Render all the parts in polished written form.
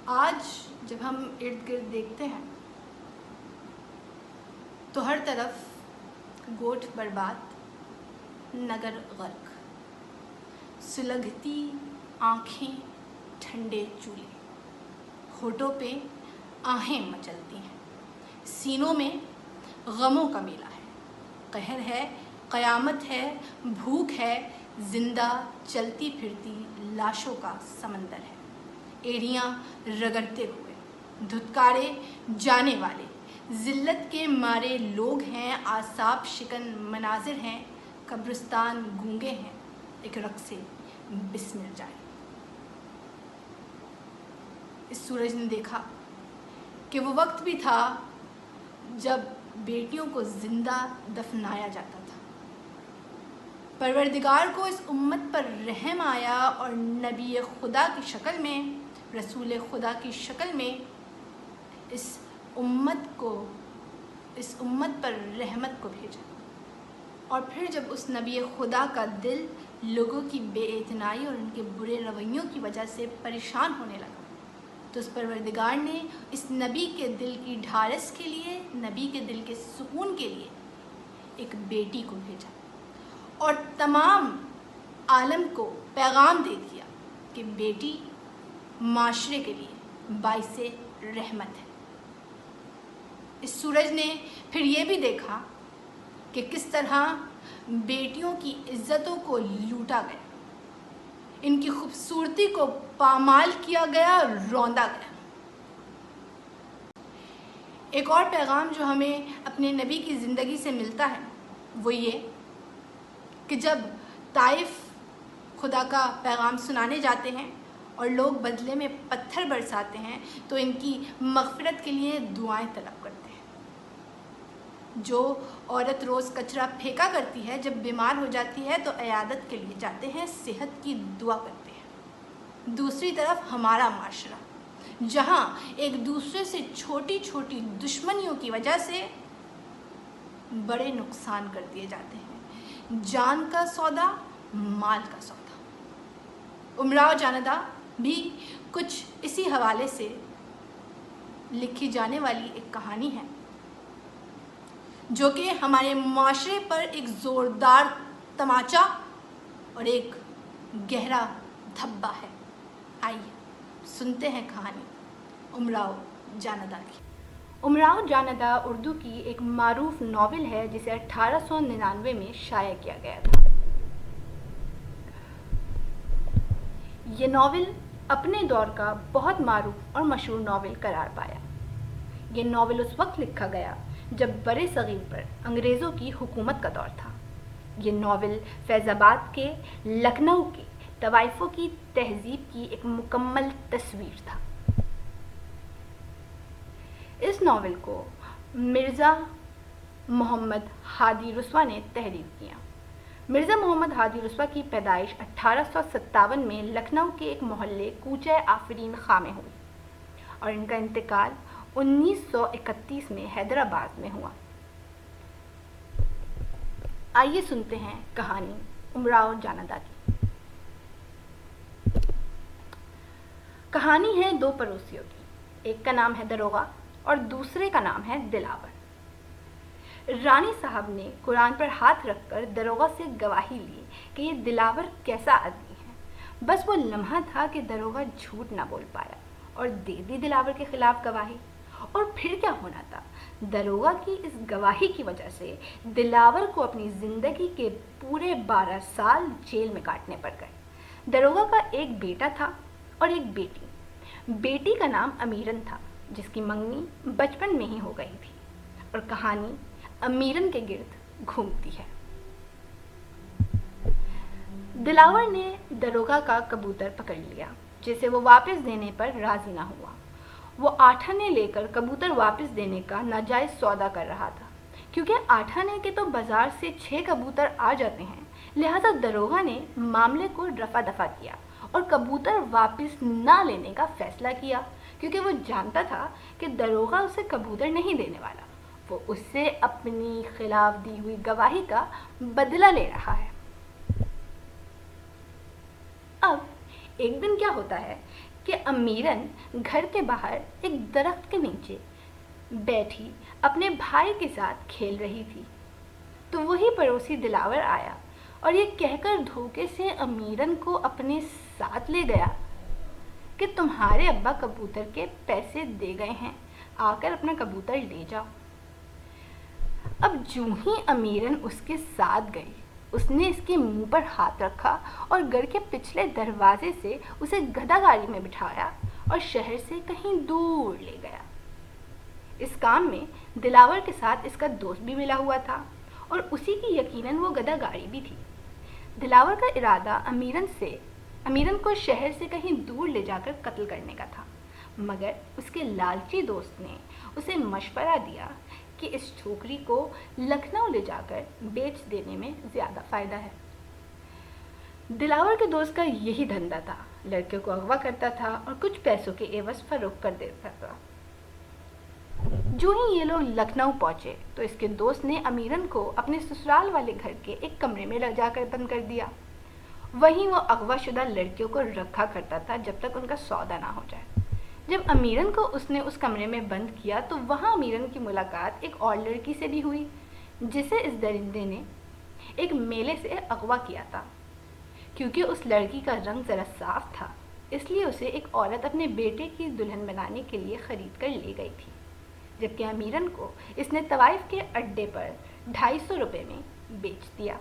آج جب ہم ارد گرد دیکھتے ہیں تو ہر طرف گوٹھ برباد، نگر غرق، سلگتی آنکھیں، ٹھنڈے چولہے، ہونٹوں پہ آہیں مچلتی ہیں، سینوں میں غموں کا میلہ ہے، قہر ہے، قیامت ہے، بھوک ہے، زندہ چلتی پھرتی لاشوں کا سمندر ہے، ایڑیاں رگڑتے ہوئے، دھتکارے جانے والے، ذلت کے مارے لوگ ہیں، اعصاب شکن مناظر ہیں، قبرستان گونگے ہیں، ایک رقص بسمل جاری۔ اس سورج نے دیکھا کہ وہ وقت بھی تھا جب بیٹیوں کو زندہ دفنایا جاتا تھا۔ پروردگار کو اس امت پر رحم آیا اور نبی خدا کی شکل میں، رسول خدا کی شکل میں اس امت پر رحمت کو بھیجا۔ اور پھر جب اس نبی خدا کا دل لوگوں کی بے اعتنائی اور ان کے برے رویوں کی وجہ سے پریشان ہونے لگا تو اس پروردگار نے اس نبی کے دل کی ڈھارس کے لیے، نبی کے دل کے سکون کے لیے ایک بیٹی کو بھیجا اور تمام عالم کو پیغام دے دیا کہ بیٹی معاشرے کے لیے باعث رحمت ہے۔ اس سورج نے پھر یہ بھی دیکھا کہ کس طرح بیٹیوں کی عزتوں کو لوٹا گیا، ان کی خوبصورتی کو پامال کیا گیا، روندا گیا۔ ایک اور پیغام جو ہمیں اپنے نبی کی زندگی سے ملتا ہے وہ یہ کہ جب طائف خدا کا پیغام سنانے جاتے ہیں اور لوگ بدلے میں پتھر برساتے ہیں تو ان کی مغفرت کے لیے دعائیں طلب کرتے ہیں۔ جو عورت روز کچرا پھینکا کرتی ہے جب بیمار ہو جاتی ہے تو عیادت کے لیے جاتے ہیں، صحت کی دعا کرتے ہیں۔ دوسری طرف ہمارا معاشرہ جہاں ایک دوسرے سے چھوٹی چھوٹی دشمنیوں کی وجہ سے بڑے نقصان کر دیے جاتے ہیں، جان کا سودا، مال کا سودا۔ امراء و جاندا بھی کچھ اسی حوالے سے لکھی جانے والی ایک کہانی ہے جو کہ ہمارے معاشرے پر ایک زوردار تماچا اور ایک گہرا دھبا ہے۔ آئیے سنتے ہیں کہانی امراء و جاندا کی۔ امراء و جاندا اردو کی ایک معروف ناول ہے جسے 1899 میں شائع کیا گیا تھا۔ یہ ناول اپنے دور کا بہت معروف اور مشہور ناول قرار پایا۔ یہ ناول اس وقت لکھا گیا جب برِ صغیر پر انگریزوں کی حکومت کا دور تھا۔ یہ ناول فیض آباد کے، لکھنؤ کے طوائفوں کی تہذیب کی ایک مکمل تصویر تھا۔ اس ناول کو مرزا محمد ہادی رسوا نے تحریر کیا۔ مرزا محمد ہادی رسوا کی پیدائش 1857 میں لکھنؤ کے ایک محلے کوچہ آفرین خاں میں ہوئی اور ان کا انتقال 1931 میں حیدرآباد میں ہوا۔ آئیے سنتے ہیں کہانی امراء و جاندا کی۔ کہانی ہے دو پڑوسیوں کی، ایک کا نام ہے داروغہ اور دوسرے کا نام ہے دلاور۔ رانی صاحب نے قرآن پر ہاتھ رکھ کر داروغہ سے گواہی لی کہ یہ دلاور کیسا آدمی ہے۔ بس وہ لمحہ تھا کہ داروغہ جھوٹ نہ بول پایا اور دے دی دلاور کے خلاف گواہی۔ اور پھر کیا ہونا تھا، داروغہ کی اس گواہی کی وجہ سے دلاور کو اپنی زندگی کے پورے 12 سال جیل میں کاٹنے پڑ گئے۔ داروغہ کا ایک بیٹا تھا اور ایک بیٹی۔ بیٹی کا نام امیرن تھا جس کی منگنی بچپن میں ہی ہو گئی تھی اور کہانی امیرن کے گرد گھومتی ہے۔ دلاور نے داروغہ کا کبوتر پکڑ لیا جسے وہ واپس دینے پر راضی نہ ہوا۔ وہ آٹھانے لے کر کبوتر واپس دینے کا ناجائز سودا کر رہا تھا۔ کیونکہ آٹھانے کے تو بازار سے 6 کبوتر آ جاتے ہیں، لہذا داروغہ نے معاملے کو رفع دفع کیا اور کبوتر واپس نہ لینے کا فیصلہ کیا، کیونکہ وہ جانتا تھا کہ داروغہ اسے کبوتر نہیں دینے والا، وہ اس سے اپنی خلاف دی ہوئی گواہی کا بدلہ لے رہا ہے۔ اب ایک دن کیا ہوتا ہے کہ امیرن گھر کے باہر ایک درخت کے نیچے بیٹھی اپنے بھائی کے ساتھ کھیل رہی تھی تو وہی پڑوسی دلاور آیا اور یہ کہہ کر دھوکے سے امیرن کو اپنے ساتھ لے گیا کہ تمہارے ابا کبوتر کے پیسے دے گئے ہیں، آ کر اپنا کبوتر لے جاؤ۔ اب جو ہی امیرن اس کے ساتھ گئی، اس نے اس کے منہ پر ہاتھ رکھا اور گھر کے پچھلے دروازے سے اسے گدھا گاڑی میں بٹھایا اور شہر سے کہیں دور لے گیا۔ اس کام میں دلاور کے ساتھ اس کا دوست بھی ملا ہوا تھا اور اسی کی یقیناً وہ گدھا گاڑی بھی تھی۔ دلاور کا ارادہ امیرن کو شہر سے کہیں دور لے جا کر قتل کرنے کا تھا، مگر اس کے لالچی دوست نے اسے مشورہ دیا کہ اس چھوکری کو لکھنؤ لے جا کر بیچ دینے میں زیادہ فائدہ ہے۔ دلاور کے دوست کا یہی دھندا تھا، لڑکے کو اغوا کرتا تھا اور کچھ پیسوں کے عوض فروخت کر دیتا تھا۔ جو ہی یہ لوگ لکھنؤ پہنچے تو اس کے دوست نے امیرن کو اپنے سسرال والے گھر کے ایک کمرے میں لے جا کر بند کر دیا۔ وہیں وہ اغوا شدہ لڑکیوں کو رکھا کرتا تھا جب تک ان کا سودا نہ ہو جائے۔ جب امیرن کو اس نے اس کمرے میں بند کیا تو وہاں امیرن کی ملاقات ایک اور لڑکی سے بھی ہوئی جسے اس درندے نے ایک میلے سے اغوا کیا تھا۔ کیونکہ اس لڑکی کا رنگ ذرا صاف تھا اس لیے اسے ایک عورت اپنے بیٹے کی دلہن بنانے کے لیے خرید کر لے گئی تھی، جبکہ امیرن کو اس نے طوائف کے اڈے پر 250 روپے میں بیچ دیا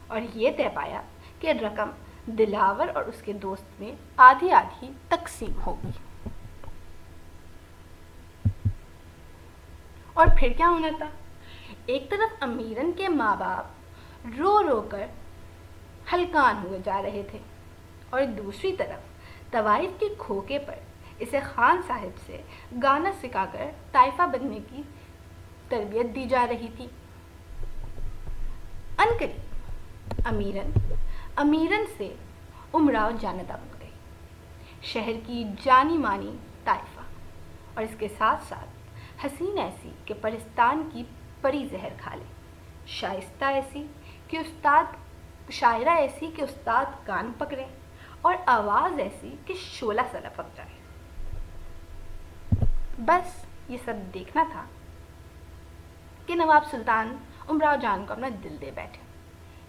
اور یہ طے پایا کہ رقم دلاور اور اس کے دوست میں آدھی آدھی تقسیم ہوگی۔ اور پھر کیا ہونا تھا؟ ایک طرف امیرن کے ماں باپ رو رو کر ہلکان ہوئے جا رہے تھے اور دوسری طرف طوائف کے کھوکے پر اسے خان صاحب سے گانا سکھا کر طائفہ بننے کی تربیت دی جا رہی تھی۔ عنقریب امیرن سے امراؤ جاندا بن گئی، شہر کی جانی مانی طائفہ، اور اس کے ساتھ ساتھ حسین ایسی کہ پرستان کی پری زہر کھا لے، شائستہ ایسی کہ شاعرہ ایسی کہ استاد کان پکڑے، اور آواز ایسی کہ شعلہ سا لپک جائے۔ بس یہ سب دیکھنا تھا کہ نواب سلطان امراؤ جان کو اپنا دل دے بیٹھے۔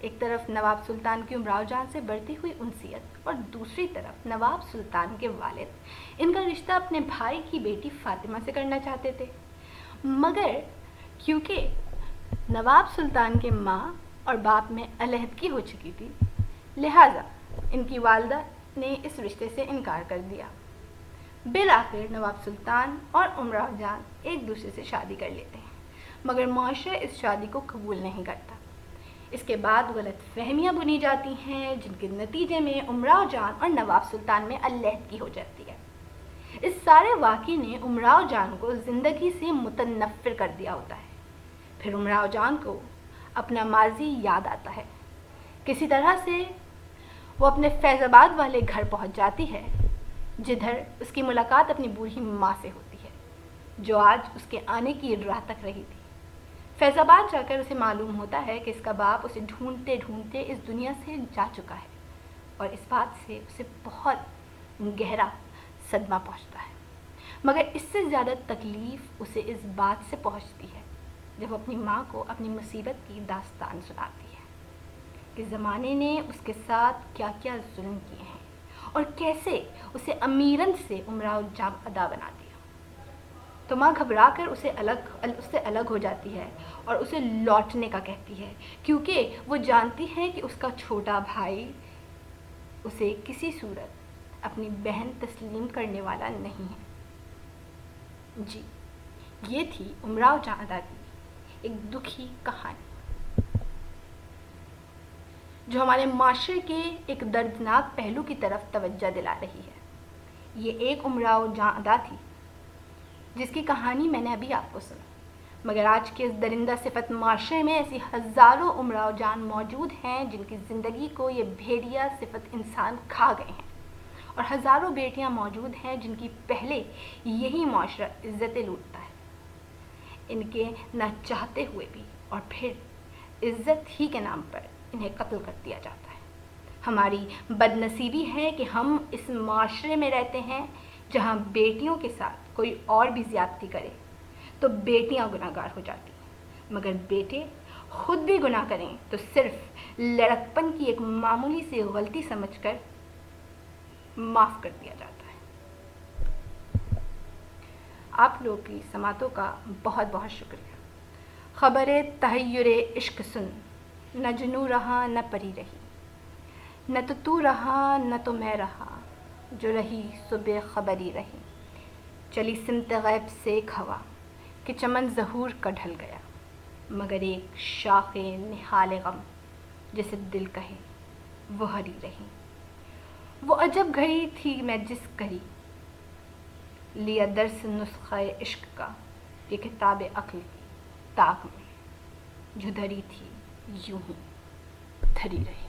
ایک طرف نواب سلطان کی امراؤ جان سے بڑھتی ہوئی انسیت اور دوسری طرف نواب سلطان کے والد ان کا رشتہ اپنے بھائی کی بیٹی فاطمہ سے کرنا چاہتے تھے، مگر کیونکہ نواب سلطان کے ماں اور باپ میں علیحدگی ہو چکی تھی لہٰذا ان کی والدہ نے اس رشتے سے انکار کر دیا۔ بالآخر نواب سلطان اور امراؤ جان ایک دوسرے سے شادی کر لیتے ہیں، مگر معاشرہ اس شادی کو قبول نہیں کرتا۔ اس کے بعد غلط فہمیاں بنی جاتی ہیں جن کے نتیجے میں امراؤ جان اور نواب سلطان میں علیحدگی ہو جاتی ہے۔ اس سارے واقعے نے امراؤ جان کو زندگی سے متنفر کر دیا ہوتا ہے۔ پھر امراؤ جان کو اپنا ماضی یاد آتا ہے۔ کسی طرح سے وہ اپنے فیض آباد والے گھر پہنچ جاتی ہے جدھر اس کی ملاقات اپنی بوڑھی ماں سے ہوتی ہے جو آج اس کے آنے کی راہ تک رہی تھی۔ فیض آباد جا کر اسے معلوم ہوتا ہے کہ اس کا باپ اسے ڈھونڈتے ڈھونڈتے اس دنیا سے جا چکا ہے، اور اس بات سے اسے بہت گہرا صدمہ پہنچتا ہے، مگر اس سے زیادہ تکلیف اسے اس بات سے پہنچتی ہے جب وہ اپنی ماں کو اپنی مصیبت کی داستان سناتی ہے کہ زمانے نے اس کے ساتھ کیا کیا ظلم کیے ہیں اور کیسے اسے امیرن سے امراؤ جاندا بنا دیا۔ تو ماں گھبرا کر اس سے الگ ہو جاتی ہے اور اسے لوٹنے کا کہتی ہے، کیونکہ وہ جانتی ہے کہ اس کا چھوٹا بھائی اسے کسی صورت اپنی بہن تسلیم کرنے والا نہیں ہے۔ جی، یہ تھی امراؤ جاندا کی ایک دکھی کہانی جو ہمارے معاشرے کے ایک دردناک پہلو کی طرف توجہ دلا رہی ہے۔ یہ ایک امراؤ جاندا تھی جس کی کہانی میں نے ابھی آپ کو سنا، مگر آج کے اس درندہ صفت معاشرے میں ایسی ہزاروں امراؤ جان موجود ہیں جن کی زندگی کو یہ بھیڑیا صفت انسان کھا گئے ہیں، اور ہزاروں بیٹیاں موجود ہیں جن کی پہلے یہی معاشرہ عزتیں لوٹتا ہے، ان کے نہ چاہتے ہوئے بھی، اور پھر عزت ہی کے نام پر انہیں قتل کر دیا جاتا ہے۔ ہماری بد نصیبی ہے کہ ہم اس معاشرے میں رہتے ہیں جہاں بیٹیوں کے ساتھ کوئی اور بھی زیادتی کرے تو بیٹیاں گناہ گار ہو جاتی ہیں، مگر بیٹے خود بھی گناہ کریں تو صرف لڑکپن کی ایک معمولی سی غلطی سمجھ کر معاف کر دیا جاتا ہے۔ آپ لوگ کی سماعتوں کا بہت بہت شکریہ۔ خبر تحیر عشق سن، نہ جنوں رہا نہ پری رہی، نہ تو رہا نہ تو میں رہا، جو رہی سو بے خبری رہی، چلی سمت غیب سے ایک ہوا کہ چمن ظہور کا ڈھل گیا، مگر ایک شاخ نہال غم جسے دل کہے وہ ہری رہی، وہ عجب گھڑی تھی میں جس گھڑی لیا درس نسخہ عشق کا، یہ کتاب عقل کی طاق میں جو دھری تھی یوں ہی دھری رہی۔